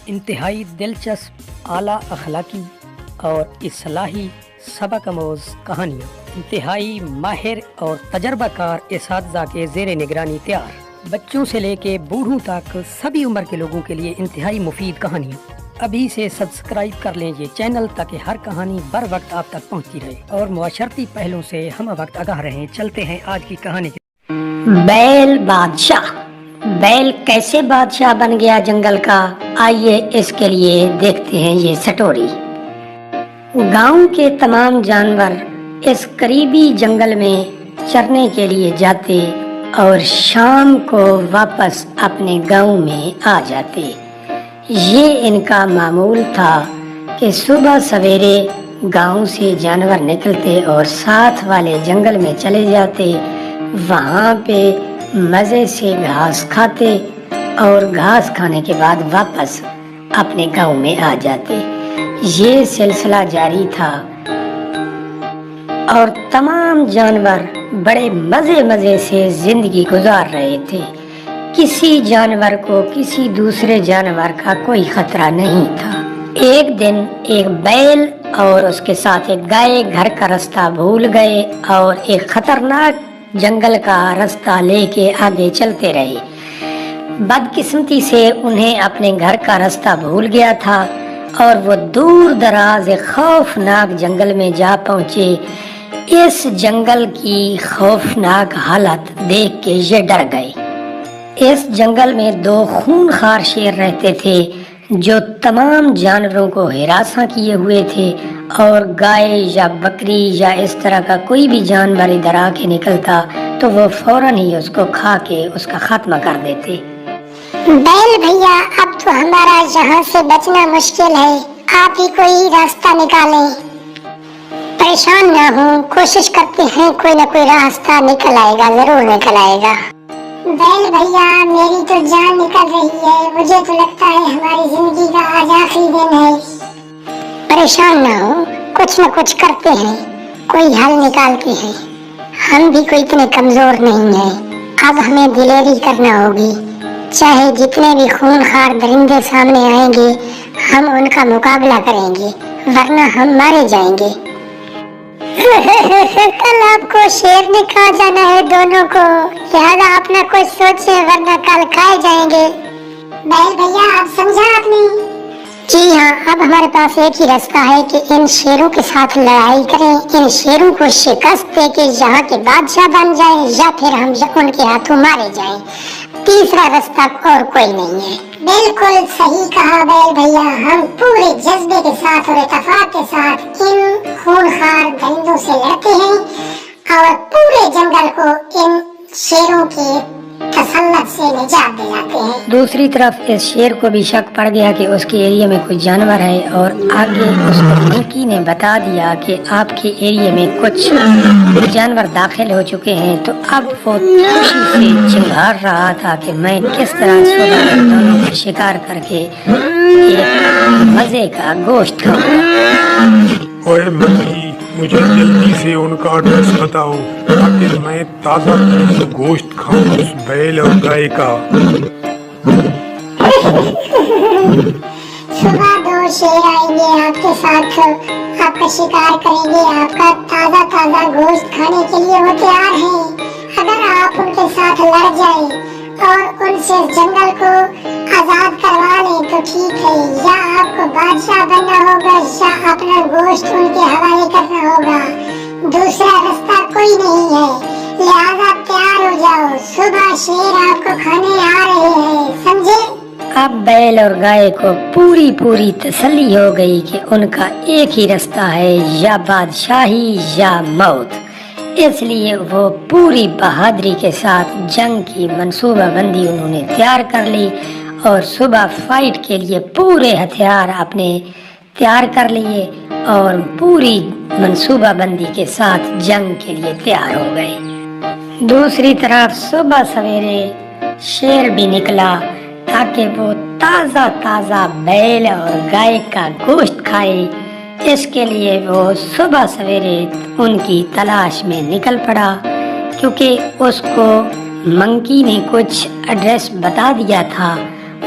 انتہائی دلچسپ اعلیٰ اخلاقی اور اصلاحی سبق آموز کہانیاں انتہائی ماہر اور تجربہ کار اساتذہ کے زیر نگرانی تیار، بچوں سے لے کے بوڑھوں تک سبھی عمر کے لوگوں کے لیے انتہائی مفید کہانیاں۔ ابھی سے سبسکرائب کر لیں یہ چینل تاکہ ہر کہانی بر وقت آپ تک پہنچتی رہے اور معاشرتی پہلوں سے ہم وقت آگاہ رہیں۔ چلتے ہیں آج کی کہانی کی۔ بیل بادشاہ۔ بیل کیسے بادشاہ بن گیا جنگل کا، آئیے اس کے لیے دیکھتے ہیں یہ سٹوری۔ گاؤں کے تمام جانور اس قریبی جنگل میں چرنے کے لیے جاتے اور شام کو واپس اپنے گاؤں میں آ جاتے۔ یہ ان کا معمول تھا کہ صبح سویرے گاؤں سے جانور نکلتے اور ساتھ والے جنگل میں چلے جاتے، وہاں پہ مزے سے گھاس کھاتے اور گھاس کھانے کے بعد واپس اپنے گاؤں میں آ جاتے۔ یہ سلسلہ جاری تھا اور تمام جانور بڑے مزے سے زندگی گزار رہے تھے۔ کسی جانور کو کسی دوسرے جانور کا کوئی خطرہ نہیں تھا۔ ایک دن ایک بیل اور اس کے ساتھ ایک گائے گھر کا رستہ بھول گئے اور ایک خطرناک جنگل کا رستہ لے کے آگے چلتے رہے۔ بدقسمتی سے انہیں اپنے گھر کا رستہ بھول گیا تھا اور وہ دور دراز ایک خوفناک جنگل میں جا پہنچے۔ اس جنگل کی خوفناک حالت دیکھ کے یہ ڈر گئے۔ اس جنگل میں دو خونخوار شیر رہتے تھے جو تمام جانوروں کو ہراساں کیے ہوئے تھے، اور گائے یا بکری یا اس طرح کا کوئی بھی جانور ادھر آ کے نکلتا تو وہ فوراً ہی اس کو کھا کے اس کا خاتمہ کر دیتے۔ بیل بھیا، اب تو ہمارا یہاں سے بچنا مشکل ہے، آپ ہی کوئی راستہ نکالیں۔ پریشان نہ ہوں، کوشش کرتے ہیں کوئی نہ کوئی راستہ نکل آئے گا، ضرور نکل آئے گا۔ بیل بھیا، میری تو جان نکل رہی ہے، مجھے تو لگتا ہے ہماری زندگی کا آج آخری دن ہے۔ پریشان نہ ہو، کچھ نہ کچھ کرتے ہیں، کوئی حل نکالتے ہیں۔ ہم بھی کوئی اتنے کمزور نہیں ہیں، اب ہمیں دلیری کرنا ہوگی۔ چاہے جتنے بھی خونخوار درندے سامنے آئیں گے، ہم ان کا مقابلہ کریں گے، ورنہ ہم مارے جائیں گے۔ کل آپ کو شیر نے کھا جانا ہے دونوں کو، لہذا اپنا کچھ سوچیں ورنہ کل کھائے جائیں گے۔ بیل بھیا، آپ سمجھا آپ نے؟ جی ہاں، اب ہمارے پاس ایک ہی راستہ ہے کہ ان شیروں کے ساتھ لڑائی کریں، ان شیروں کو شکست دے کے یہاں کے بادشاہ بن جائیں، یا پھر ہم ان کے ہاتھوں مارے جائیں۔ تیسرا راستہ اور کوئی نہیں ہے۔ بالکل صحیح کہا بیل بھیا، ہم پورے جذبے کے ساتھ اور اتفاق کے ساتھ ان خونخوار درندوں سے لڑتے ہیں اور پورے جنگل کو ان شیروں کے تسلط سے نجات دلاتے ہیں۔ دوسری طرف اس شیر کو بھی شک پڑ گیا کہ اس کے ایریا میں کوئی جانور ہے، اور آگے اس کو منکی نے بتا دیا کہ آپ کے ایریا میں کچھ جانور داخل ہو چکے ہیں، تو اب وہ خوشی سے چنگھاڑ رہا تھا کہ میں کس طرح صبح دونوں کو شکار کر کے ایک مزے کا گوشت کھاؤں۔ اوے منکی، مجھے جلدی سے ان کا ایڈریس بتاؤ تاکہ میں تازہ گوشت کھاؤں اس بیل اور گائے کا۔ صبح دو شیر آئیں گے آپ کے ساتھ، آپ کا شکار کریں گے، آپ کا تازہ گوشت کھانے کے لیے وہ تیار ہیں۔ اگر آپ ان کے ساتھ لڑ جائیں اور ان سے جنگل کو آزاد کروا لیں تو ٹھیک ہے، یا آپ کو بادشاہ بننا ہوگا یا اپنا گوشت ان کے حوالے کرنا ہوگا۔ دوسرا راستہ کوئی نہیں ہے، لہذا تیار ہو جاؤ، صبح شیر آپ کو کھانے آ رہے ہیں، سمجھے؟ اب بیل اور گائے کو پوری تسلی ہو گئی کہ ان کا ایک ہی راستہ ہے، یا بادشاہی یا موت۔ اس لیے وہ پوری بہادری کے ساتھ جنگ کی منصوبہ بندی انہوں نے تیار کر لی، اور صبح فائٹ کے لیے پورے ہتھیار اپنے تیار کر لیے اور پوری منصوبہ بندی کے ساتھ جنگ کے لیے تیار ہو گئے۔ دوسری طرف صبح سویرے شیر بھی نکلا تاکہ وہ تازہ بیل اور گائے کا گوشت کھائے۔ اس کے لیے وہ صبح سویرے ان کی تلاش میں نکل پڑا، کیونکہ اس کو منکی نے کچھ ایڈریس بتا دیا تھا